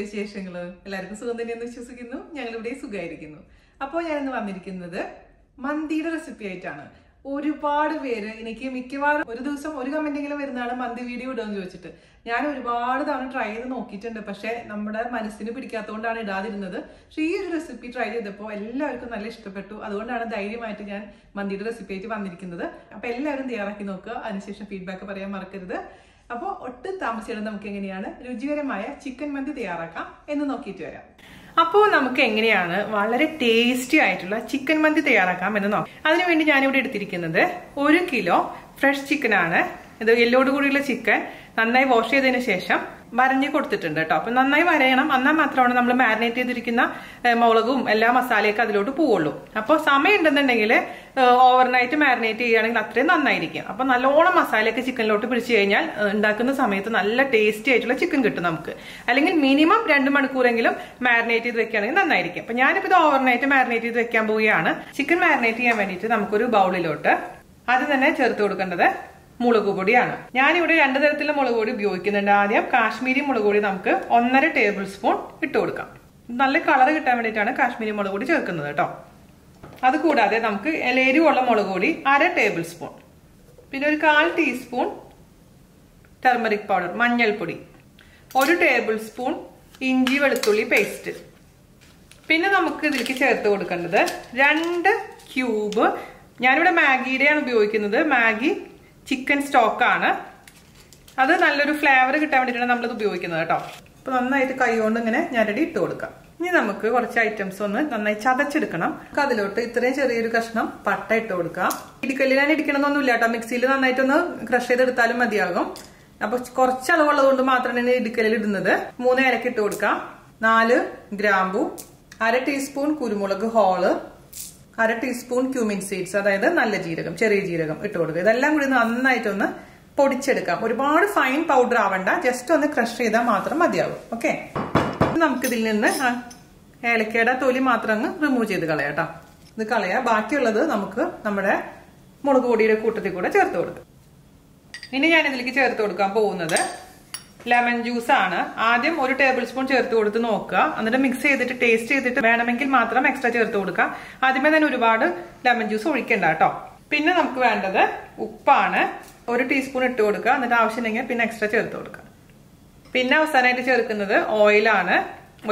വിശേഷങ്ങള് എല്ലാവർക്കും സുഖം തന്നെയെന്ന് വിശ്വസിക്കുന്നു. ഞങ്ങളിവിടെ സുഖമായിരിക്കുന്നു. അപ്പോൾ ഞാനിന്ന് വന്നിരിക്കുന്നത് മന്തിയുടെ റെസിപ്പി ആയിട്ടാണ്. ഒരുപാട് പേര് എനിക്ക് മിക്കവാറും ഒരു ദിവസം ഒരു കമന്റെങ്കിലും വരുന്നതാണ് മന്തി വീഡിയോ ഇടുമെന്ന് ചോദിച്ചിട്ട്. ഞാൻ ഒരുപാട് തവണ ട്രൈ ചെയ്ത് നോക്കിയിട്ടുണ്ട്, പക്ഷെ നമ്മുടെ മനസ്സിന് പിടിക്കാത്തതുകൊണ്ടാണ് ഇടാതിരുന്നത്. പക്ഷെ ഈ ഒരു റെസിപ്പി ട്രൈ ചെയ്തപ്പോൾ എല്ലാവർക്കും നല്ല ഇഷ്ടപ്പെട്ടു. അതുകൊണ്ടാണ് ധൈര്യമായിട്ട് ഞാൻ മന്തിയുടെ റെസിപ്പി ആയിട്ട് വന്നിരിക്കുന്നത്. അപ്പൊ എല്ലാവരും തയ്യാറാക്കി നോക്കുക, അതിനുശേഷം ഫീഡ്ബാക്ക് പറയാൻ മറക്കരുത്. അപ്പോൾ ഒട്ടും താമസിയാതെ നമുക്ക് എങ്ങനെയാണ് രുചികരമായ ചിക്കൻ മന്തി തയ്യാറാക്കാം എന്ന് നോക്കിയിട്ട് വരാം. അപ്പോൾ നമുക്ക് എങ്ങനെയാണ് വളരെ ടേസ്റ്റി ആയിട്ടുള്ള ചിക്കൻ മന്തി തയ്യാറാക്കാം എന്ന് നോക്കാം. അതിനുവേണ്ടി ഞാനിവിടെ എടുത്തിരിക്കുന്നത് 1 കിലോ ഫ്രഷ് ചിക്കൻ ആണ്. ഇത് എല്ലോട് കൂടിയുള്ള ചിക്കൻ നന്നായി വാഷ് ചെയ്തതിന് ശേഷം വരഞ്ഞ് കൊടുത്തിട്ടുണ്ട് കേട്ടോ. അപ്പൊ നന്നായി വരയണം, എന്നാൽ മാത്രമാണ് നമ്മൾ മാരിനേറ്റ് ചെയ്തിരിക്കുന്ന മുളകും എല്ലാ മസാലയൊക്കെ അതിലോട്ട് പോവുള്ളൂ. അപ്പോൾ സമയം ഉണ്ടെന്നുണ്ടെങ്കിൽ ഓവർനൈറ്റ് മാരിനേറ്റ് ചെയ്യുകയാണെങ്കിൽ അത്രയും നന്നായിരിക്കും. അപ്പൊ നല്ലോണം മസാലയൊക്കെ ചിക്കനിലോട്ട് പിടിച്ചു കഴിഞ്ഞാൽ ഉണ്ടാക്കുന്ന സമയത്ത് നല്ല ടേസ്റ്റി ആയിട്ടുള്ള ചിക്കൻ കിട്ടും നമുക്ക്. അല്ലെങ്കിൽ മിനിമം 2 മണിക്കൂറെങ്കിലും മാരിനേറ്റ് ചെയ്ത് വെക്കുകയാണെങ്കിൽ നന്നായിരിക്കും. അപ്പൊ ഞാനിപ്പോൾ ഇത് ഓവർനൈറ്റ് മാരിനേറ്റ് ചെയ്ത് വെക്കാൻ പോവുകയാണ്. ചിക്കൻ മാരിനേറ്റ് ചെയ്യാൻ വേണ്ടിയിട്ട് നമുക്കൊരു ബൗളിലോട്ട് ആദ്യം തന്നെ ചേർത്ത് കൊടുക്കേണ്ടത് മുളക് പൊടിയാണ്. ഞാനിവിടെ 2 തരത്തിലുള്ള മുളക് പൊടി ഉപയോഗിക്കുന്നുണ്ട്. ആദ്യം കാശ്മീരി മുളക് പൊടി നമുക്ക് 1.5 ടേബിൾ സ്പൂൺ ഇട്ട് കൊടുക്കാം. നല്ല കളർ കിട്ടാൻ വേണ്ടിയിട്ടാണ് കാശ്മീരി മുളക് പൊടി ചേർക്കുന്നത് കേട്ടോ. അതുകൂടാതെ നമുക്ക് എരിവുള്ള മുളക് പൊടി 1/2 ടേബിൾ സ്പൂൺ, പിന്നെ ഒരു 1/4 ടീസ്പൂൺ ടർമറിക് പൗഡർ മഞ്ഞൾപ്പൊടി, 1 ടേബിൾ സ്പൂൺ ഇഞ്ചി വെളുത്തുള്ളി പേസ്റ്റ്. പിന്നെ നമുക്ക് ഇതിലേക്ക് ചേർത്ത് കൊടുക്കേണ്ടത് 2 ക്യൂബ്, ഞാനിവിടെ മാഗിയുടെയാണ് ഉപയോഗിക്കുന്നത്, മാഗി ചിക്കൻ സ്റ്റോക്കാണ്. അത് നല്ലൊരു ഫ്ലേവർ കിട്ടാൻ വേണ്ടിയിട്ടാണ് നമ്മളിത് ഉപയോഗിക്കുന്നത് കേട്ടോ. അപ്പൊ നന്നായിട്ട് കൈ കൊണ്ട് ഇങ്ങനെ ഞരടി ഇട്ട് കൊടുക്കാം. ഇനി നമുക്ക് കുറച്ച് ഐറ്റംസ് ഒന്ന് നന്നായി ചതച്ചെടുക്കണം. അതിലോട്ട് ഇത്രയും ചെറിയൊരു കഷ്ണം പട്ട ഇട്ട് കൊടുക്കാം. ഇടിക്കല്ലിൽ ഇടിക്കണമെന്നൊന്നുമില്ല കേട്ടോ, മിക്സിയിൽ നന്നായിട്ടൊന്ന് ക്രഷ് ചെയ്തെടുത്താലും മതിയാകും. അപ്പൊ കുറച്ച് അളവുള്ളത് കൊണ്ട് മാത്രമാണ് ഇടിക്കല്ലിൽ ഇടുന്നത്. 3 ഏലക്ക ഇട്ട് കൊടുക്കാം, 4 ഗ്രാമ്പു, 1/2 ടീസ്പൂൺ കുരുമുളക് ഹോള്, 1/2 ടീസ്പൂൺ ക്യൂമിൻ സീഡ്സ്, അതായത് നല്ല ജീരകം, ചെറിയ ജീരകം ഇട്ട് കൊടുക്കുക. ഇതെല്ലാം കൂടി നന്നായിട്ടൊന്ന് പൊടിച്ചെടുക്കാം. ഒരുപാട് ഫൈൻ പൗഡർ ആവണ്ട, ജസ്റ്റ് ഒന്ന് ക്രഷ് ചെയ്താൽ മാത്രം മതിയാവും. ഓക്കെ, നമുക്കിതിൽ നിന്ന് ഏലക്കയുടെ തൊലി മാത്രം അങ്ങ് റിമൂവ് ചെയ്ത് കളയാട്ടോ. ഇത് കളയാ, ബാക്കിയുള്ളത് നമുക്ക് നമ്മുടെ മുളക് പൊടിയുടെ കൂട്ടത്തിൽ കൂടെ ചേർത്ത് കൊടുക്കാം. ഇനി ഞാൻ ഇതിലേക്ക് ചേർത്ത് കൊടുക്കാൻ പോകുന്നത് ലെമൺ ജ്യൂസ് ആണ്. ആദ്യം 1 ടേബിൾ സ്പൂൺ ചേർത്ത് കൊടുത്ത് നോക്കുക, എന്നിട്ട് മിക്സ് ചെയ്തിട്ട് ടേസ്റ്റ് ചെയ്തിട്ട് വേണമെങ്കിൽ മാത്രം എക്സ്ട്രാ ചേർത്ത് കൊടുക്കുക. ആദ്യമേ തന്നെ ഒരുപാട് ലെമൺ ജ്യൂസ് ഒഴിക്കണ്ട കേട്ടോ. പിന്നെ നമുക്ക് വേണ്ടത് ഉപ്പാണ്, 1 ടീസ്പൂൺ ഇട്ട് കൊടുക്കുക, എന്നിട്ട് ആവശ്യമുണ്ടെങ്കിൽ പിന്നെ എക്സ്ട്രാ ചേർത്ത് കൊടുക്കുക. പിന്നെ അവസാനമായിട്ട് ചേർക്കുന്നത് ഓയിലാണ്.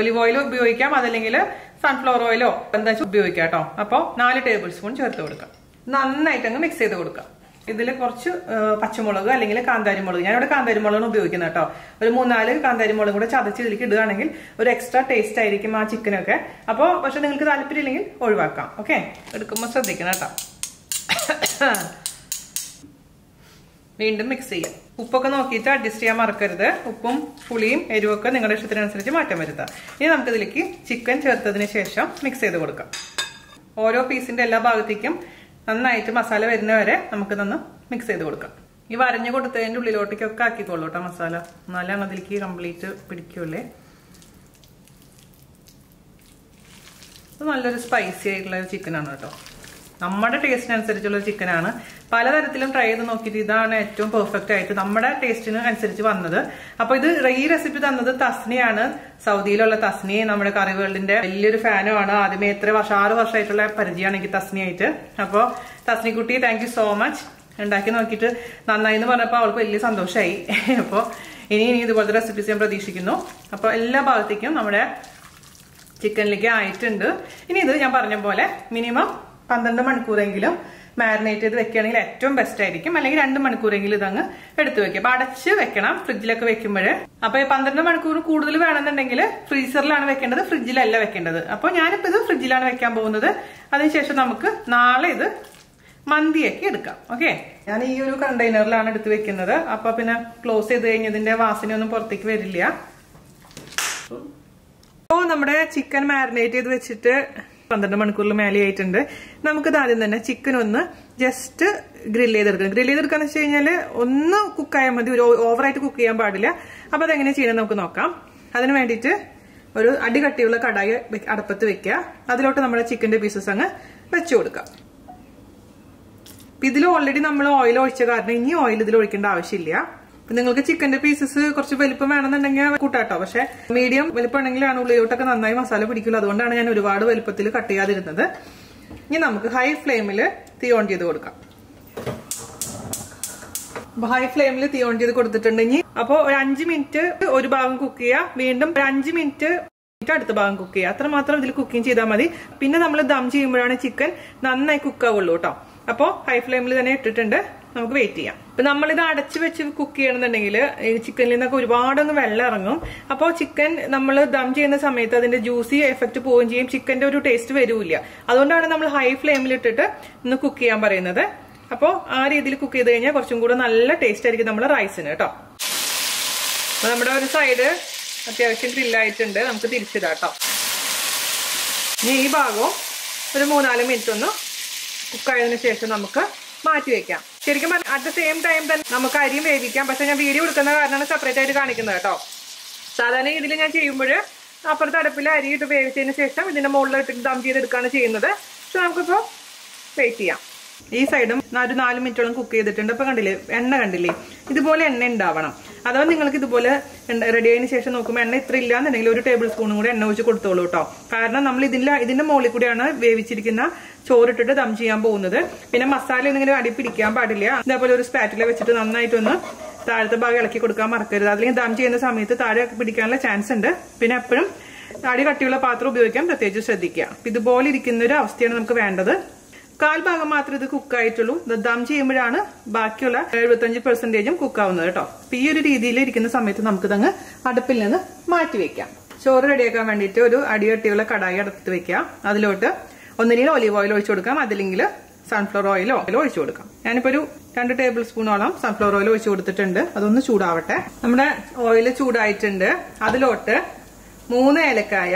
ഒലിവ് ഓയിൽ ഉപയോഗിക്കാം, അതല്ലെങ്കിൽ സൺഫ്ലവർ ഓയിലോ എന്താ ഉപയോഗിക്കാം കേട്ടോ. അപ്പോൾ 4 ടേബിൾ സ്പൂൺ ചേർത്ത് കൊടുക്കാം. നന്നായിട്ട് അങ്ങ് മിക്സ് ചെയ്ത് കൊടുക്കാം. ഇതിൽ കുറച്ച് പച്ചമുളക് അല്ലെങ്കിൽ കാന്താരി മുളക്, ഞാനിവിടെ കാന്താരി മുളകാണ് ഉപയോഗിക്കുന്നത് കേട്ടോ. ഒരു 3-4 കാന്താരി മുളക് കൂടെ ചതച്ച് ഇതിലേക്ക് ഇടുകയാണെങ്കിൽ ഒരു എക്സ്ട്രാ ടേസ്റ്റ് ആയിരിക്കും ആ ചിക്കനൊക്കെ. അപ്പോൾ പക്ഷെ നിങ്ങൾക്ക് താല്പര്യം ഇല്ലെങ്കിൽ ഒഴിവാക്കാം. ഓക്കെ, എടുക്കുമ്പോൾ ശ്രദ്ധിക്കണം കേട്ടോ. വീണ്ടും മിക്സ് ചെയ്യാം. ഉപ്പൊക്കെ നോക്കിയിട്ട് അഡ്ജസ്റ്റ് ചെയ്യാൻ മറക്കരുത്. ഉപ്പും പുളിയും എരിവൊക്കെ നിങ്ങളുടെ ഇഷ്ടത്തിനനുസരിച്ച് മാറ്റം വരുത്താം. ഇനി നമുക്കിതിലേക്ക് ചിക്കൻ ചേർത്തതിന് ശേഷം മിക്സ് ചെയ്ത് കൊടുക്കാം. ഓരോ പീസിന്റെ എല്ലാ ഭാഗത്തേക്കും നന്നായിട്ട് മസാല വരുന്നവരെ നമുക്ക് നന്ന് മിക്സ് ചെയ്ത് കൊടുക്കാം. ഈ വരഞ്ഞു കൊടുത്തതിന്റെ ഉള്ളിലോട്ടേക്കൊക്കെ ആക്കിക്കോളൂ കേട്ടോ മസാല, എന്നാലും അതിലേക്ക് കംപ്ലീറ്റ് പിടിക്കൂലേ. ഇത് നല്ലൊരു സ്പൈസി ആയിട്ടുള്ള ഒരു ചിക്കനാണ് കേട്ടോ. നമ്മുടെ ടേസ്റ്റിനനുസരിച്ചുള്ള ചിക്കനാണ്. പലതരത്തിലും ട്രൈ ചെയ്ത് നോക്കിയിട്ട് ഇതാണ് ഏറ്റവും പെർഫെക്റ്റ് ആയിട്ട് നമ്മുടെ ടേസ്റ്റിന് അനുസരിച്ച് വന്നത്. അപ്പൊ ഇത് ഈ റെസിപ്പി തന്നത് തസ്നിയാണ്, സൗദിയിലുള്ള തസ്നി. നമ്മുടെ കറി വേൾഡിന്റെ വലിയൊരു ഫാനുമാണ്. ആദ്യമേ 6 വർഷമായിട്ടുള്ള പരിചയമാണ് എനിക്ക് തസ്നിയായിട്ട്. അപ്പോൾ തസ്നിക്കുട്ടി, താങ്ക് യു സോ മച്ച്. ഉണ്ടാക്കി നോക്കിയിട്ട് നന്നായി എന്ന് പറഞ്ഞപ്പോൾ അവൾക്ക് വലിയ സന്തോഷമായി. അപ്പോൾ ഇനി ഇതുപോലത്തെ റെസിപ്പീസ് ഞാൻ പ്രതീക്ഷിക്കുന്നു. അപ്പോൾ എല്ലാ ഭാഗത്തേക്കും നമ്മുടെ ചിക്കനിലേക്ക് ആയിട്ടുണ്ട്. ഇനി ഇത് ഞാൻ പറഞ്ഞ പോലെ മിനിമം 12 മണിക്കൂറെങ്കിലും മാരിനേറ്റ് ചെയ്ത് വെക്കുകയാണെങ്കിൽ ഏറ്റവും ബെസ്റ്റ് ആയിരിക്കും. അല്ലെങ്കിൽ 2 മണിക്കൂറെങ്കിലും ഇതങ്ങ് എടുത്തു വെക്കുക. അപ്പൊ അടച്ച് വെക്കണം ഫ്രിഡ്ജിലൊക്കെ വെക്കുമ്പോൾ. അപ്പൊ 12 മണിക്കൂർ കൂടുതൽ വേണമെന്നുണ്ടെങ്കിൽ ഫ്രീസറിലാണ് വെക്കേണ്ടത്, ഫ്രിഡ്ജിലല്ല വെക്കേണ്ടത്. അപ്പൊ ഞാനിപ്പോ ഇത് ഫ്രിഡ്ജിലാണ് വെക്കാൻ പോകുന്നത്. അതിനുശേഷം നമുക്ക് നാളെ ഇത് മന്തിയൊക്കെ എടുക്കാം. ഓക്കെ, ഞാൻ ഈ ഒരു കണ്ടെയ്നറിലാണ് എടുത്ത് വെക്കുന്നത്. അപ്പൊ പിന്നെ ക്ലോസ് ചെയ്ത് കഴിഞ്ഞതിന്റെ വാസനയൊന്നും പുറത്തേക്ക് വരില്ല. അപ്പോൾ നമ്മുടെ ചിക്കൻ മാരിനേറ്റ് ചെയ്ത് വെച്ചിട്ട് 12 മണിക്കൂറിൽ മേലെ ആയിട്ടുണ്ട്. നമുക്കിത് ആദ്യം തന്നെ ചിക്കൻ ഒന്ന് ജസ്റ്റ് ഗ്രില്ല് ചെയ്തെടുക്കണം. ഗ്രില്ല് ചെയ്തെടുക്കാന്ന് വെച്ച് കഴിഞ്ഞാൽ ഒന്ന് കുക്കായാൽ മതി, ഒരു ഓവറായിട്ട് കുക്ക് ചെയ്യാൻ പാടില്ല. അപ്പൊ അതെങ്ങനെ ചെയ്യണം നമുക്ക് നോക്കാം. അതിന് വേണ്ടിയിട്ട് ഒരു അടികട്ടിയുള്ള കടായി അടുപ്പത്ത് വെക്കുക. അതിലോട്ട് നമ്മുടെ ചിക്കന്റെ പീസസ് അങ്ങ് വെച്ചു കൊടുക്കാം. ഇതിൽ ഓൾറെഡി നമ്മൾ ഓയിൽ ഒഴിച്ച കാരണം ഇനി ഓയിൽ ഇതിൽ ഒഴിക്കേണ്ട ആവശ്യമില്ല. നിങ്ങൾക്ക് ചിക്കന്റെ പീസസ് കുറച്ച് വലിപ്പം വേണമെന്നുണ്ടെങ്കിൽ കൂട്ടാട്ടോ. പക്ഷെ മീഡിയം വലിപ്പമാണെങ്കിലാണ് ഉള്ളിലോട്ടൊക്കെ നന്നായി മസാല പിടിക്കുള്ളൂ. അതുകൊണ്ടാണ് ഞാൻ ഒരുപാട് വലിപ്പത്തിൽ കട്ട് ചെയ്യാതിരുന്നത്. ഇനി നമുക്ക് ഹൈ ഫ്ലെയിമിൽ തീ ഓൺ ചെയ്ത് കൊടുക്കാം. ഹൈ ഫ്ലെയിമിൽ തീ ഓൺ ചെയ്ത് കൊടുത്തിട്ടുണ്ടെങ്കിൽ അപ്പൊ ഒരു 5 മിനിറ്റ് ഒരു ഭാഗം കുക്ക് ചെയ്യുക, വീണ്ടും ഒരു 5 മിനിറ്റ് അടുത്ത ഭാഗം കുക്ക് ചെയ്യുക. അത്രമാത്രം ഇതിൽ കുക്കിംഗ് ചെയ്താൽ മതി. പിന്നെ നമ്മൾ ദം ചെയ്യുമ്പോഴാണ് ചിക്കൻ നന്നായി കുക്ക് ആവുള്ളൂ കേട്ടോ. അപ്പോൾ ഹൈ ഫ്ലെയിമിൽ തന്നെ ഇട്ടിട്ടുണ്ട്. നമുക്ക് വെയിറ്റ് ചെയ്യാം. ഇപ്പൊ നമ്മളിത് അടച്ചു വെച്ച് കുക്ക് ചെയ്യണമെന്നുണ്ടെങ്കിൽ ചിക്കനിൽ നിന്നൊക്കെ ഒരുപാടങ്ങ് വെള്ളം ഇറങ്ങും. അപ്പോൾ ചിക്കൻ നമ്മൾ ദം ചെയ്യുന്ന സമയത്ത് അതിന്റെ ജ്യൂസി എഫക്ട് പോവുകയും ചെയ്യും, ചിക്കന്റെ ഒരു ടേസ്റ്റ് വരില്ല. അതുകൊണ്ടാണ് നമ്മൾ ഹൈ ഫ്ലെയിമിൽ ഇട്ടിട്ട് ഇന്ന് കുക്ക് ചെയ്യാൻ പറയുന്നത്. അപ്പോൾ ആ രീതിയിൽ കുക്ക് ചെയ്ത് കഴിഞ്ഞാൽ കുറച്ചും കൂടെ നല്ല ടേസ്റ്റ് ആയിരിക്കും നമ്മുടെ റൈസിന് കേട്ടോ. അപ്പൊ നമ്മുടെ ഒരു സൈഡ് അത്യാവശ്യം ഗ്രില്ലായിട്ടുണ്ട്. നമുക്ക് തിരിച്ചിടാം കേട്ടോ. ഇനി ഈ ഭാഗവും ഒരു 3-4 മിനിറ്റ് ഒന്ന് കുക്കായതിനു ശേഷം നമുക്ക് മാറ്റി വെക്കാം. ശരിക്കും പറഞ്ഞാൽ അറ്റ് ദ സെയിം ടൈം തന്നെ നമുക്ക് അരിയും വേവിക്കാം. പക്ഷെ ഞാൻ വീഡിയോ എടുക്കുന്ന കാരണമാണ് സെപ്പറേറ്റ് ആയിട്ട് കാണിക്കുന്നത് കേട്ടോ. സാധാരണ ഇതിൽ ഞാൻ ചെയ്യുമ്പോൾ അപ്പുറത്തെ അടുപ്പിൽ അരി ഇട്ട് വേവിച്ചതിന് ശേഷം ഇതിന്റെ മുകളിൽ ഇട്ടിട്ട് ദം ചെയ്തെടുക്കുകയാണ് ചെയ്യുന്നത്. പക്ഷെ നമുക്കിപ്പോൾ വെയിറ്റ് ചെയ്യാം. ഈ സൈഡും ഒരു 4 മിനിറ്റോളം കുക്ക് ചെയ്തിട്ടുണ്ട്. അപ്പൊ കണ്ടില്ലേ, എണ്ണ കണ്ടില്ലേ, ഇതുപോലെ എണ്ണ ഉണ്ടാവണം. അഥവാ നിങ്ങൾക്ക് ഇതുപോലെ റെഡി ആയതിനു ശേഷം നോക്കുമ്പോൾ എണ്ണ ഇത്ര ഇല്ലാന്നുണ്ടെങ്കിൽ ഒരു ടേബിൾ സ്പൂണും കൂടി എണ്ണ ഒഴിച്ച് കൊടുത്തോളൂ കേട്ടോ. കാരണം നമ്മൾ ഇതിന്റെ മുകളിൽ കൂടിയാണ് വേവിച്ചിരിക്കുന്ന ചോറിട്ടിട്ട് ദം ചെയ്യാൻ പോകുന്നത്. പിന്നെ മസാല ഒന്നിങ്ങനെ അടി പിടിക്കാൻ പാടില്ല. ഇതേപോലെ ഒരു സ്പാറ്റില വെച്ചിട്ട് നന്നായിട്ടൊന്ന് താഴത്തെ ഭാഗം ഇളക്കി കൊടുക്കാൻ മറക്കരുത്. അല്ലെങ്കിൽ ദം ചെയ്യുന്ന സമയത്ത് താഴെ പിടിക്കാനുള്ള ചാൻസ് ഉണ്ട്. പിന്നെ എപ്പോഴും അടി കട്ടിയുള്ള പാത്രം ഉപയോഗിക്കാൻ പ്രത്യേകിച്ച് ശ്രദ്ധിക്കുക. ഇതുപോലെ ഇരിക്കുന്ന ഒരു അവസ്ഥയാണ് നമുക്ക് വേണ്ടത്. 1/4 ഭാഗം മാത്രമേ ഇത് കുക്കായിട്ടുള്ളൂ. ദം ചെയ്യുമ്പോഴാണ് ബാക്കിയുള്ള 75% കുക്കാവുന്നത് കേട്ടോ. ഈ ഒരു രീതിയിൽ ഇരിക്കുന്ന സമയത്ത് നമുക്കിതങ്ങ് അടുപ്പിൽ നിന്ന് മാറ്റി വെക്കാം. ചോറ് റെഡിയാക്കാൻ വേണ്ടിയിട്ട് ഒരു അടികട്ടിയുള്ള കടായി അടുത്ത് വെക്കാം. അതിലോട്ട് ഒന്നില്ലെങ്കിൽ ഒലീവ് ഓയിൽ ഒഴിച്ചു കൊടുക്കാം, അതില്ലെങ്കിൽ സൺഫ്ലവർ ഓയിലോ ഒഴിച്ചു കൊടുക്കാം. ഞാനിപ്പോ ഒരു 2 ടേബിൾ സ്പൂണോളം സൺഫ്ലവർ ഓയിൽ ഒഴിച്ചു കൊടുത്തിട്ടുണ്ട്. അതൊന്ന് ചൂടാവട്ടെ. നമ്മുടെ ഓയിൽ ചൂടായിട്ടുണ്ട്. അതിലോട്ട് 3 ഏലക്കായ,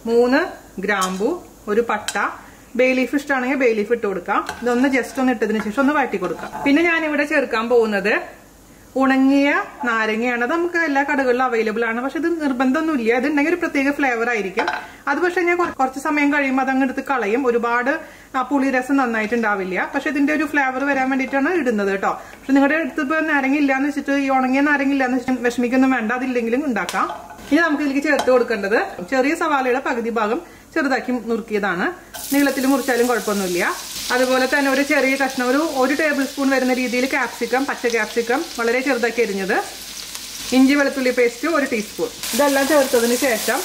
3 ഗ്രാമ്പു, ഒരു പട്ട, ബേ ലീഫ് ഇഷ്ടമാണെങ്കിൽ ബേ ലീഫ് ഇട്ട് കൊടുക്കാം. ഇതൊന്ന് ജസ്റ്റ് ഒന്ന് ഇട്ടതിന് ശേഷം ഒന്ന് വഴറ്റി കൊടുക്കാം. പിന്നെ ഞാനിവിടെ ചേർക്കാൻ പോകുന്നത് ഉണങ്ങിയ നാരങ്ങയാണ്. അത് നമുക്ക് എല്ലാ കടകളിലും അവൈലബിൾ ആണ്. പക്ഷെ ഇത് നിർബന്ധമൊന്നുമില്ല. അതുണ്ടെങ്കിൽ ഒരു പ്രത്യേക ഫ്ലേവർ ആയിരിക്കും. അത് പക്ഷെ ഞാൻ കുറച്ച് സമയം കഴിയുമ്പോൾ അതങ്ങ് എടുത്ത് കളയും. ഒരുപാട് പുളി രസം നന്നായിട്ടുണ്ടാവില്ല. പക്ഷെ ഇതിന്റെ ഒരു ഫ്ലേവർ വരാൻ വേണ്ടിയിട്ടാണ് ഇടുന്നത് കേട്ടോ. പക്ഷെ നിങ്ങളുടെ അടുത്ത് ഇപ്പൊ നാരങ്ങ ഇല്ലാന്ന് വെച്ചിട്ട് ഈ ഉണങ്ങിയ നാരങ്ങ ഇല്ലാന്ന് വെച്ചിട്ട് വിഷമിക്കൊന്നും വേണ്ട. അതില്ലെങ്കിലും ഉണ്ടാക്കാം. ഇനി നമുക്ക് ഇതിലേക്ക് ചേർത്ത് കൊടുക്കേണ്ടത് ചെറിയ സവാളയുടെ പകുതി ഭാഗം ചെറുതാക്കി നുറുക്കിയതാണ്. നീളത്തിൽ മുറിച്ചാലും കുഴപ്പമൊന്നുമില്ല. അതുപോലെ തന്നെ ഒരു ചെറിയ കഷ്ണം ഒരു ടേബിൾ സ്പൂൺ വരുന്ന രീതിയിൽ ക്യാപ്സിക്കം, പച്ച ക്യാപ്സിക്കം വളരെ ചെറുതാക്കി എരിഞ്ഞത്, ഇഞ്ചി വെളുത്തുള്ളി പേസ്റ്റ് 1 ടീസ്പൂൺ. ഇതെല്ലാം ചേർത്തതിന് ശേഷം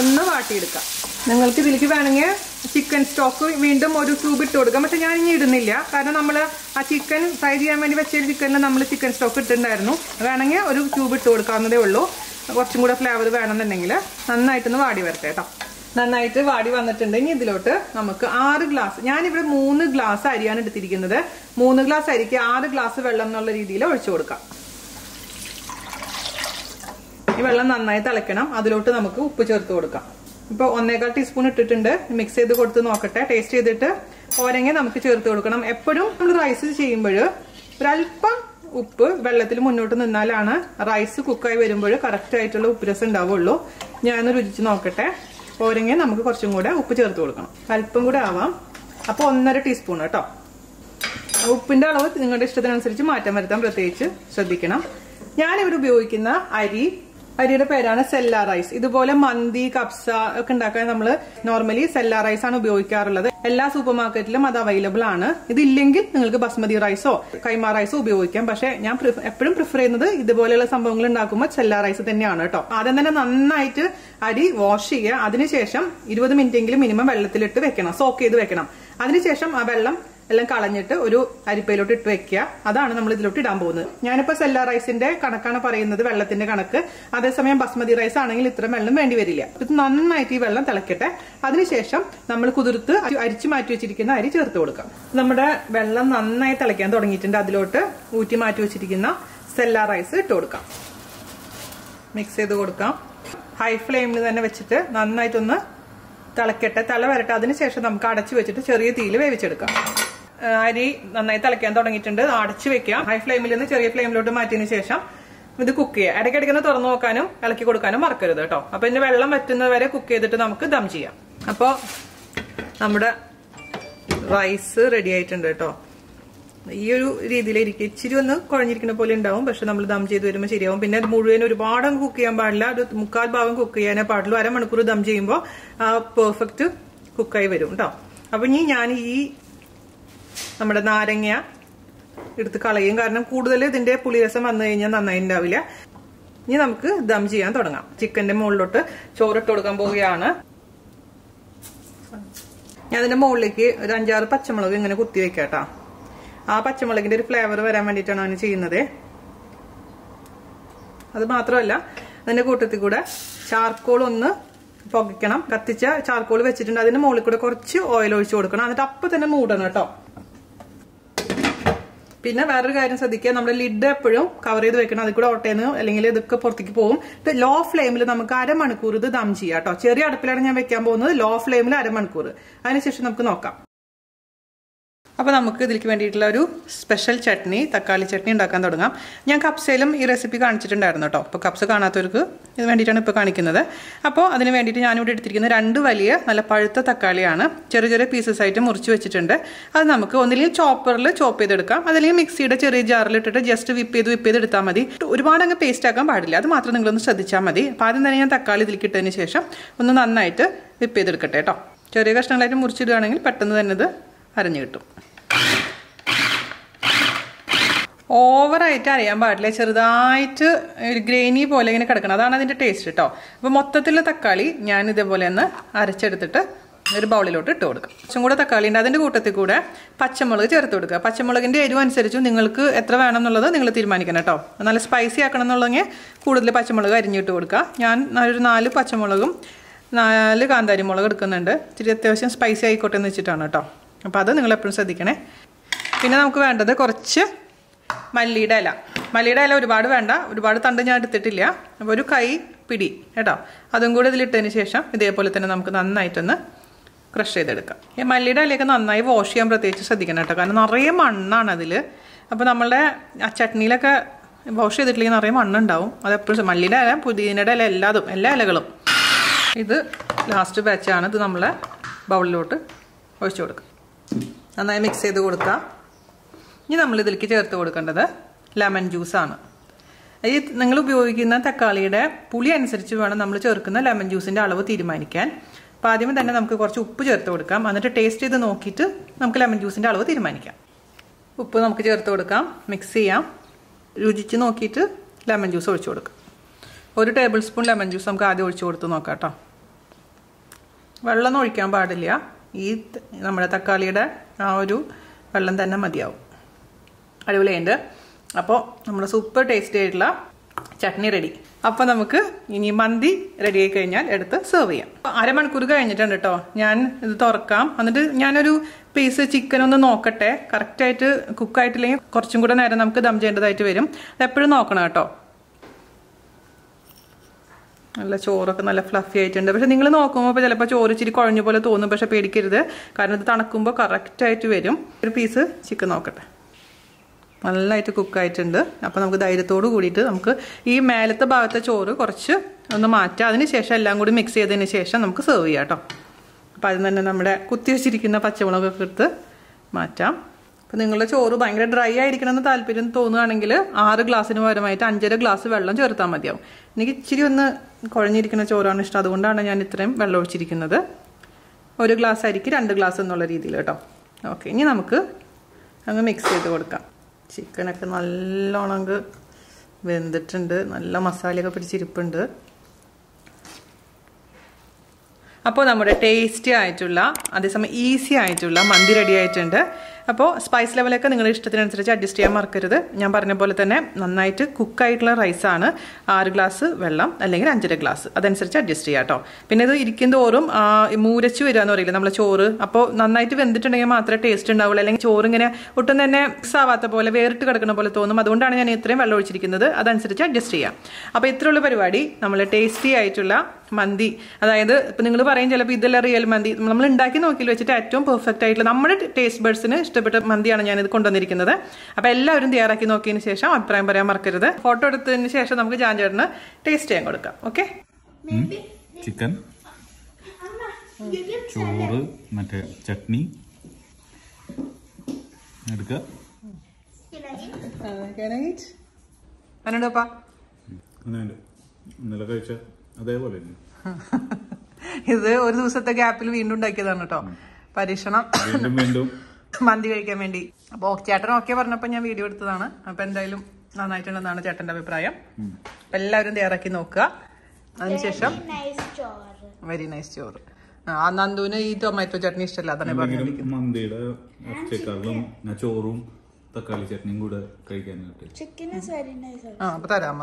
ഒന്ന് വാട്ടിയെടുക്കാം. നിങ്ങൾക്ക് ഇതിലേക്ക് വേണമെങ്കിൽ ചിക്കൻ സ്റ്റോക്ക് വീണ്ടും ഒരു ക്യൂബ് ഇട്ട് കൊടുക്കാം. പക്ഷെ ഞാൻ ഇനി ഇടുന്നില്ല. കാരണം നമ്മൾ ആ ചിക്കൻ ഫ്രൈ ചെയ്യാൻ വേണ്ടി വെച്ച ചിക്കനിൽ നമ്മൾ ചിക്കൻ സ്റ്റോക്ക് ഇട്ടിട്ടുണ്ടായിരുന്നു. വേണമെങ്കിൽ ഒരു ക്യൂബ് ഇട്ട് കൊടുക്കാവുന്നതേ ഉള്ളൂ. കുറച്ചും കൂടെ ഫ്ലേവർ വേണമെന്നുണ്ടെങ്കിൽ നന്നായിട്ടൊന്ന് വാടി വരട്ടെ കേട്ടോ. നന്നായിട്ട് വാടി വന്നിട്ടുണ്ടെങ്കിൽ ഇതിലോട്ട് നമുക്ക് 6 ഗ്ലാസ്, ഞാനിവിടെ 3 ഗ്ലാസ് അരിയാണ് എടുത്തിരിക്കുന്നത്. 3 ഗ്ലാസ് അരിക്ക് 6 ഗ്ലാസ് വെള്ളം എന്നുള്ള രീതിയിൽ ഒഴിച്ചു കൊടുക്കാം. ഈ വെള്ളം നന്നായി തിളയ്ക്കണം. അതിലോട്ട് നമുക്ക് ഉപ്പ് ചേർത്ത് കൊടുക്കാം. ഇപ്പൊ 1.25 ടീസ്പൂൺ ഇട്ടിട്ടുണ്ട്. മിക്സ് ചെയ്ത് കൊടുത്ത് നോക്കട്ടെ. ടേസ്റ്റ് ചെയ്തിട്ട് ഓരങ്ങ നമുക്ക് ചേർത്ത് കൊടുക്കണം. എപ്പോഴും നമ്മൾ റൈസ് ചെയ്യുമ്പോൾ ഒരല്പം ഉപ്പ് വെള്ളത്തിൽ മുന്നോട്ട് നിന്നാലാണ് റൈസ് കുക്കായി വരുമ്പോൾ കറക്റ്റ് ആയിട്ടുള്ള ഉപ്പ് രസം ഉണ്ടാവുള്ളൂ. ഞാനൊന്ന് രുചിച്ച് നോക്കട്ടെ. ഓരങ്ങ നമുക്ക് കുറച്ചും കൂടെ ഉപ്പ് ചേർത്ത് കൊടുക്കണം. അല്പം കൂടെ ആവാം. അപ്പൊ 1.5 ടീസ്പൂൺ കേട്ടോ. ഉപ്പിന്റെ അളവ് നിങ്ങളുടെ ഇഷ്ടത്തിനനുസരിച്ച് മാറ്റം വരുത്താൻ പ്രത്യേകിച്ച് ശ്രദ്ധിക്കണം. ഞാനിവിടെ ഉപയോഗിക്കുന്ന അരിയുടെ പേരാണ് സെല്ല റൈസ്. ഇതുപോലെ മന്തി, കബ്സ ഒക്കെ ഉണ്ടാക്കാൻ നമ്മൾ നോർമലി സെല്ല റൈസ് ആണ് ഉപയോഗിക്കാറുള്ളത്. എല്ലാ സൂപ്പർ മാർക്കറ്റിലും അത് അവൈലബിൾ ആണ്. ഇതില്ലെങ്കിൽ നിങ്ങൾക്ക് ബസ്മതി റൈസോ കൈമ റൈസോ ഉപയോഗിക്കാം. പക്ഷെ ഞാൻ എപ്പോഴും പ്രിഫർ ചെയ്യുന്നത് ഇതുപോലെയുള്ള സംഭവങ്ങൾ ഉണ്ടാക്കുമ്പോൾ സെല്ല റൈസ് തന്നെയാണ് കേട്ടോ. ആദ്യം തന്നെ നന്നായിട്ട് അരി വാഷ് ചെയ്യുക. അതിനുശേഷം 20 മിനിറ്റ് എങ്കിലും മിനിമം വെള്ളത്തിലിട്ട് വെക്കണം, സോക്ക് ചെയ്ത് വെക്കണം. അതിനുശേഷം ആ വെള്ളം എല്ലാം കളഞ്ഞിട്ട് ഒരു അരിപ്പയിലോട്ട് ഇട്ട് വെക്കുക. അതാണ് നമ്മൾ ഇതിലോട്ട് ഇടാൻ പോകുന്നത്. ഞാനിപ്പോ സെല്ല റൈസിന്റെ കണക്കാണ് പറയുന്നത്, വെള്ളത്തിന്റെ കണക്ക്. അതേസമയം ബസ്മതി റൈസ് ആണെങ്കിൽ ഇത്ര വെള്ളം വേണ്ടി വരില്ല. ഇത് നന്നായിട്ട് ഈ വെള്ളം തിളക്കട്ടെ. അതിനുശേഷം നമ്മൾ കുതിർത്ത് അരിച്ചു മാറ്റി വെച്ചിരിക്കുന്ന അരി ചേർത്ത് കൊടുക്കാം. നമ്മുടെ വെള്ളം നന്നായി തിളയ്ക്കാൻ തുടങ്ങിയിട്ടുണ്ട്. അതിലോട്ട് ഊറ്റി മാറ്റി വെച്ചിരിക്കുന്ന സെല്ല റൈസ് ഇട്ട് കൊടുക്കാം. മിക്സ് ചെയ്ത് കൊടുക്കാം. ഹൈ ഫ്ലെയിമിൽ തന്നെ വെച്ചിട്ട് നന്നായിട്ടൊന്ന് തിളക്കട്ടെ, തിള വരട്ടെ. അതിനുശേഷം നമുക്ക് അടച്ചു വെച്ചിട്ട് ചെറിയ തീയിൽ വേവിച്ചെടുക്കാം. അരി നന്നായി തിളയ്ക്കാൻ തുടങ്ങിയിട്ടുണ്ട്. അടച്ചു വെക്കാം. ഹൈ ഫ്ലെയിമിൽ നിന്ന് ചെറിയ ഫ്ലെയിമിലോട്ട് മാറ്റിയതിനു ശേഷം ഇത് കുക്ക് ചെയ്യാം. ഇടയ്ക്കിടയ്ക്ക് തുറന്നു നോക്കാനും ഇളക്കി കൊടുക്കാനും മറക്കരുത് കേട്ടോ. അപ്പൊ ഇതിന്റെ വെള്ളം വറ്റുന്നത് വരെ കുക്ക് ചെയ്തിട്ട് നമുക്ക് ദം ചെയ്യാം. അപ്പോ നമ്മുടെ റൈസ് റെഡി ആയിട്ടുണ്ട് കേട്ടോ. ഈ ഒരു രീതിയിലിരിക്കും. ഇച്ചിരി ഒന്ന് കുഴഞ്ഞിരിക്കുന്ന പോലെ ഉണ്ടാവും, പക്ഷെ നമ്മൾ ദം ചെയ്ത് വരുമ്പോൾ ശരിയാവും. പിന്നെ അത് മുഴുവൻ ഒരുപാട് കുക്ക് ചെയ്യാൻ പാടില്ല, ഒരു 3/4 ഭാഗം കുക്ക് ചെയ്യാനേ പാടുള്ളൂ. അരമണിക്കൂർ ദം ചെയ്യുമ്പോൾ പെർഫെക്റ്റ് കുക്കായി വരും കേട്ടോ. അപ്പൊ ഇനി ഞാൻ ഈ നമ്മുടെ നാരങ്ങ എടുത്ത് കളയും, കാരണം കൂടുതൽ ഇതിന്റെ പുളിരസം വന്നു കഴിഞ്ഞാൽ നന്നായി ഉണ്ടാവില്ല. ഇനി നമുക്ക് ദം ചെയ്യാൻ തുടങ്ങാം. ചിക്കന്റെ മുകളിലോട്ട് ചോറിട്ട് കൊടുക്കാൻ പോവുകയാണ്. ഞാൻ അതിന്റെ മുകളിലേക്ക് ഒരു 5-6 പച്ചമുളക് ഇങ്ങനെ കുത്തി വെക്കാട്ടോ. ആ പച്ചമുളകിന്റെ ഒരു ഫ്ലേവർ വരാൻ വേണ്ടിയിട്ടാണ് അങ്ങനെ ചെയ്യുന്നത്. അത് മാത്രമല്ല, അതിന്റെ കൂട്ടത്തിൽ കൂടെ ചാർക്കോൾ ഒന്ന് പുകയ്ക്കണം. കത്തിച്ച ചാർക്കോൾ വെച്ചിട്ടുണ്ട്, അതിന്റെ മുകളിൽ കൂടെ കുറച്ച് ഓയിൽ ഒഴിച്ചു കൊടുക്കണം. എന്നിട്ട് അപ്പൊ തന്നെ മൂടണം കേട്ടോ. പിന്നെ വേറൊരു കാര്യം ശ്രദ്ധിക്കുക, നമ്മുടെ ലിഡ് എപ്പോഴും കവർ ചെയ്ത് വെക്കണം. അതിൽ കൂടെ ഓട്ടേന്ന് അല്ലെങ്കിൽ ഇതൊക്കെ പുറത്തേക്ക് പോകും. ലോ ഫ്ലെയിമിൽ നമുക്ക് അരമണിക്കൂർ ഇത് ദം ചെയ്യാം കേട്ടോ. ചെറിയ അടുപ്പിലാണ് ഞാൻ വെക്കാൻ പോകുന്നത്. ലോ ഫ്ലെയിമിൽ അരമണിക്കൂർ. അതിനുശേഷം നമുക്ക് നോക്കാം. അപ്പോൾ നമുക്ക് ഇതിലേക്ക് വേണ്ടിയിട്ടുള്ള ഒരു സ്പെഷ്യൽ ചട്നി, തക്കാളി ചട്നി ഉണ്ടാക്കാൻ തുടങ്ങാം. ഞാൻ കപ്സയിലും ഈ റെസിപ്പി കാണിച്ചിട്ടുണ്ടായിരുന്നു കേട്ടോ. അപ്പോൾ കപ്സ് കാണാത്തവർക്ക് ഇത് വേണ്ടിയിട്ടാണ് ഇപ്പോൾ കാണിക്കുന്നത്. അപ്പോൾ അതിന് വേണ്ടിയിട്ട് ഞാനിവിടെ എടുത്തിരിക്കുന്നത് 2 വലിയ നല്ല പഴുത്ത തക്കാളിയാണ്. ചെറിയ ചെറിയ പീസസ് ആയിട്ട് മുറിച്ച് വെച്ചിട്ടുണ്ട്. അത് നമുക്ക് ഒന്നില്ലെങ്കിൽ ചോപ്പറിൽ ചോപ്പ് ചെയ്തെടുക്കാം, അതല്ലെങ്കിൽ മിക്സിയുടെ ചെറിയ ജാറിൽ ഇട്ടിട്ട് ജസ്റ്റ് വിപ്പ് ചെയ്ത് എടുത്താൽ മതി. ഒരുപാട് അങ്ങ് പേസ്റ്റ് ആക്കാൻ പാടില്ല, അത് മാത്രം നിങ്ങളൊന്ന് ശ്രദ്ധിച്ചാൽ മതി. അപ്പോൾ ആദ്യം തന്നെ ഞാൻ തക്കാളി ഇതിലേക്ക് ഇട്ടതിന് ശേഷം ഒന്ന് നന്നായിട്ട് വിപ്പ് ചെയ്തെടുക്കട്ടെ കേട്ടോ. ചെറിയ കഷ്ണങ്ങളായിട്ട് മുറിച്ചിടുകയാണെങ്കിൽ പെട്ടെന്ന് തന്നെ ഇത് അരഞ്ഞു കിട്ടും. ഓവറായിട്ട് അറിയാൻ പാടില്ല, ചെറുതായിട്ട് ഒരു ഗ്രേനി പോലെ ഇങ്ങനെ കിടക്കണം, അതാണ് അതിന്റെ ടേസ്റ്റ് കേട്ടോ. അപ്പോൾ മൊത്തത്തിലുള്ള തക്കാളി ഞാൻ ഇതേപോലെ ഒന്ന് അരച്ചെടുത്തിട്ട് ഒരു ബൗളിലോട്ട് ഇട്ട് കൊടുക്കാം. കുറച്ചും കൂടെ തക്കാളി ഉണ്ട്, അതിന്റെ കൂട്ടത്തിൽ കൂടെ പച്ചമുളക് ചേർത്ത് കൊടുക്കുക. പച്ചമുളകിന്റെ എരിവ് അനുസരിച്ചും നിങ്ങൾക്ക് എത്ര വേണം എന്നുള്ളത് നിങ്ങൾ തീരുമാനിക്കണം കേട്ടോ. നല്ല സ്പൈസി ആക്കണം എന്നുള്ളതെങ്കിൽ കൂടുതൽ പച്ചമുളക് അരിഞ്ഞിട്ട് കൊടുക്കുക. ഞാൻ ഒരു 4 പച്ചമുളകും 4 കാന്താരി മുളക് എടുക്കുന്നുണ്ട്. ഇച്ചിരി അത്യാവശ്യം സ്പൈസി ആയിക്കോട്ടെ എന്ന് വെച്ചിട്ടാണ് കേട്ടോ. അപ്പോൾ അത് നിങ്ങൾ എപ്പോഴും ശ്രദ്ധിക്കണേ. പിന്നെ നമുക്ക് വേണ്ടത് കുറച്ച് മല്ലിയുടെ ഇല ഒരുപാട് വേണ്ട, ഒരുപാട് തണ്ട് ഞാൻ എടുത്തിട്ടില്ല. അപ്പോൾ ഒരു കൈ പിടി കേട്ടോ. അതും കൂടെ ഇതിലിട്ടതിന് ശേഷം ഇതേപോലെ തന്നെ നമുക്ക് നന്നായിട്ടൊന്ന് ക്രഷ് ചെയ്തെടുക്കാം. ഈ മല്ലിയുടെ ഇലയൊക്കെ നന്നായി വാഷ് ചെയ്യാൻ പ്രത്യേകിച്ച് ശ്രദ്ധിക്കണം കേട്ടോ, കാരണം നിറയെ മണ്ണാണ് അതിൽ. അപ്പോൾ നമ്മളുടെ ആ ചട്നിയിലൊക്കെ വാഷ് ചെയ്തിട്ടില്ലെങ്കിൽ നിറയെ മണ്ണുണ്ടാവും. അതെപ്പോഴും മല്ലിയുടെ ഇല, പുതിനയുടെ ഇല, എല്ലാ ഇലകളും. ഇത് ലാസ്റ്റ് ബാച്ചാണ്. ഇത് നമ്മളെ ബൗളിലോട്ട് ഒഴിച്ചു കൊടുക്കുക. നന്നായി മിക്സ് ചെയ്ത് കൊടുക്കുക. ഇനി നമ്മൾ ഇതിലേക്ക് ചേർത്ത് കൊടുക്കേണ്ടത് ലെമൺ ജ്യൂസാണ്. ഈ നിങ്ങൾ ഉപയോഗിക്കുന്ന തക്കാളിയുടെ പുളി അനുസരിച്ച് വേണം നമ്മൾ ചേർക്കുന്ന ലെമൺ ജ്യൂസിൻ്റെ അളവ് തീരുമാനിക്കാൻ. അപ്പോൾ ആദ്യമേ തന്നെ നമുക്ക് കുറച്ച് ഉപ്പ് ചേർത്ത് കൊടുക്കാം. എന്നിട്ട് ടേസ്റ്റ് ചെയ്ത് നോക്കിയിട്ട് നമുക്ക് ലെമൺ ജ്യൂസിൻ്റെ അളവ് തീരുമാനിക്കാം. ഉപ്പ് നമുക്ക് ചേർത്ത് കൊടുക്കാം, മിക്സ് ചെയ്യാം. രുചിച്ച് നോക്കിയിട്ട് ലെമൺ ജ്യൂസ് ഒഴിച്ചു കൊടുക്കാം. 1 ടേബിൾ സ്പൂൺ ലെമൺ ജ്യൂസ് നമുക്ക് ആദ്യം ഒഴിച്ചു കൊടുത്ത് നോക്കാം കേട്ടോ. വെള്ളമൊന്നും ഒഴിക്കാൻ പാടില്ല, ഈ നമ്മുടെ തക്കാളിയുടെ ആ ഒരു വെള്ളം തന്നെ മതിയാവും. അടിപൊളിയുണ്ട്. അപ്പോൾ നമ്മുടെ സൂപ്പർ ടേസ്റ്റി ആയിട്ടുള്ള ചട്നി റെഡി. അപ്പോൾ നമുക്ക് ഇനി മന്തി റെഡി ആയി കഴിഞ്ഞാൽ എടുത്ത് സെർവ് ചെയ്യാം. അരമണിക്കൂർ കഴിഞ്ഞിട്ടുണ്ട് കേട്ടോ. ഞാൻ ഇത് തുറക്കാം. എന്നിട്ട് ഞാനൊരു പീസ് ചിക്കൻ ഒന്ന് നോക്കട്ടെ. കറക്റ്റായിട്ട് കുക്കായിട്ടില്ലെങ്കിൽ കുറച്ചും കൂടെ നേരം നമുക്ക് ദം ചെയ്യേണ്ടതായിട്ട് വരും. അതെപ്പോഴും നോക്കണം കേട്ടോ. നല്ല ചോറൊക്കെ നല്ല ഫ്ലഫി ആയിട്ടുണ്ട്. പക്ഷെ നിങ്ങൾ നോക്കുമ്പോൾ ഇപ്പോൾ ചിലപ്പോൾ ചോറ് ഇച്ചിരി കുഴഞ്ഞ പോലെ തോന്നും. പക്ഷെ പേടിക്കരുത്, കാരണം ഇത് തണുക്കുമ്പോൾ കറക്റ്റായിട്ട് വരും. ഒരു പീസ് ചിക്കൻ നോക്കട്ടെ. നല്ലതായിട്ട് കുക്കായിട്ടുണ്ട്. അപ്പോൾ നമുക്ക് ധൈര്യത്തോട് കൂടിയിട്ട് നമുക്ക് ഈ മേലത്തെ ഭാഗത്തെ ചോറ് കുറച്ച് ഒന്ന് മാറ്റാം. അതിന് ശേഷം എല്ലാം കൂടി മിക്സ് ചെയ്തതിന് ശേഷം നമുക്ക് സെർവ് ചെയ്യാം കേട്ടോ. അപ്പോൾ അതിന് തന്നെ നമ്മുടെ കുത്തി വെച്ചിരിക്കുന്ന പച്ചമുളകൊക്കെ എടുത്ത് മാറ്റാം. അപ്പോൾ നിങ്ങളുടെ ചോറ് ഭയങ്കര ഡ്രൈ ആയിരിക്കണമെന്ന് താല്പര്യം തോന്നുകയാണെങ്കിൽ 6 ഗ്ലാസ്സിന് പകരമായിട്ട് 5.5 ഗ്ലാസ് വെള്ളം ചേർത്താൽ മതിയാവും. എനിക്ക് ഇച്ചിരി ഒന്ന് കുഴഞ്ഞിരിക്കുന്ന ചോറാണ് ഇഷ്ടം, അതുകൊണ്ടാണ് ഞാൻ ഇത്രയും വെള്ളം ഒഴിച്ചിരിക്കുന്നത്. 1 ഗ്ലാസ് അരിക്ക് 2 ഗ്ലാസ് എന്നുള്ള രീതിയിൽ കേട്ടോ. ഓക്കെ, ഇനി നമുക്ക് അങ്ങ് മിക്സ് ചെയ്ത് കൊടുക്കാം. ചിക്കനൊക്കെ നല്ലോണം വെന്തിട്ടുണ്ട്, നല്ല മസാലയൊക്കെ പിടിച്ചിരിപ്പുണ്ട്. അപ്പോൾ നമ്മുടെ ടേസ്റ്റി ആയിട്ടുള്ള അതേസമയം ഈസി ആയിട്ടുള്ള മന്തി റെഡി ആയിട്ടുണ്ട്. അപ്പോൾ സ്പൈസ് ലെവലൊക്കെ നിങ്ങളുടെ ഇഷ്ടത്തിനനുസരിച്ച് അഡ്ജസ്റ്റ് ചെയ്യാൻ മറക്കരുത്. ഞാൻ പറഞ്ഞ പോലെ തന്നെ നന്നായിട്ട് കുക്കായിട്ടുള്ള റൈസാണ്. 6 ഗ്ലാസ് വെള്ളം അല്ലെങ്കിൽ 5.5 ഗ്ലാസ്, അതനുസരിച്ച് അഡ്ജസ്റ്റ് ചെയ്യാം കേട്ടോ. പിന്നെ ഇത് ഇരിക്കും തോറും മൂരച്ച് വരിക എന്ന് പറയില്ല നമ്മളെ ചോറ്. അപ്പോൾ നന്നായിട്ട് വെന്തിട്ടുണ്ടെങ്കിൽ മാത്രമേ ടേസ്റ്റ് ഉണ്ടാവുള്ളൂ. അല്ലെങ്കിൽ ചോറ് ഇങ്ങനെ ഒട്ടും തന്നെ മിക്സ് ആവാത്ത പോലെ വേറിട്ട് കിടക്കുന്ന പോലെ തോന്നും. അതുകൊണ്ടാണ് ഞാൻ ഇത്രയും വെള്ളം ഒഴിച്ചിരിക്കുന്നത്. അതനുസരിച്ച് അഡ്ജസ്റ്റ് ചെയ്യാം. അപ്പോൾ ഇത്രയുള്ള പരിപാടി നമ്മൾ ടേസ്റ്റി ആയിട്ടുള്ള മന്തി, അതായത് ഇപ്പം നിങ്ങൾ പറയും ചിലപ്പോൾ ഇതെല്ലാം റിയൽ മന്തി, നമ്മൾ ഉണ്ടാക്കി നോക്കിയിൽ വെച്ചിട്ട് ഏറ്റവും പെർഫെക്റ്റ് ആയിട്ടുള്ള നമ്മുടെ ടേസ്റ്റ് ബഡ്സിന് ഇഷ്ടപ്പെട്ട മന്തിയാണ് ഞാനിത് കൊണ്ടുവന്നിരിക്കുന്നത്. അപ്പോൾ എല്ലാവരും തയ്യാറാക്കി നോക്കിയതിന് ശേഷം അഭിപ്രായം പറയാൻ മറക്കരുത്. ഫോട്ടോ എടുത്തതിന് ശേഷം നമുക്ക് ജാൻചേട്ടന് ടേസ്റ്റ് ചെയ്യാൻ കൊടുക്കാം. ഓക്കെ, ചിക്കൻ, ചോറ്, മറ്റേ ചട്നി എടുക്കുക. Can I eat? എന്നുണ്ടപ്പാ ഇന്നലെ കഴിച്ച അതേപോലെ ഇത് ഒരു ദിവസത്തെ ഗ്യാപ്പിൽ വീണ്ടും ഉണ്ടാക്കിയതാണ് കേട്ടോ. പരീക്ഷണം വീണ്ടും മന്തി കഴിക്കാൻ വേണ്ടി. അപ്പൊ ചേട്ടൻ ഓക്കെ പറഞ്ഞപ്പോ ഞാൻ വീഡിയോ എടുത്തതാണ്. അപ്പൊ എന്തായാലും നന്നായിട്ടുണ്ടെന്നാണ് ചേട്ടന്റെ അഭിപ്രായം. അപ്പൊ എല്ലാവരും തയ്യാറാക്കി നോക്കുക. അതിനുശേഷം വെരി നൈസ് ചോറ്. ആ നന്ദുവിന് ഈ ടൊമാറ്റോ ചട്നി ഇഷ്ടമല്ല, അതാണ് പറഞ്ഞിരിക്കുന്നത്. മന്തിയുടെ ഇറച്ചിക്കറിലും ചോറും തക്കാളി ചട്നിയും കൂടെ കഴിക്കാനായിട്ട് അപ്പൊ തരാം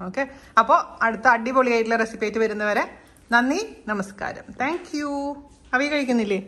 ഓക്കെ. അപ്പൊ അടുത്ത അടിപൊളിയായിട്ടുള്ള റെസിപ്പി ആയിട്ട് വരുന്നവരെ നന്ദി, നമസ്കാരം. Thank you. അവ കഴിക്കുന്നില്ലേ?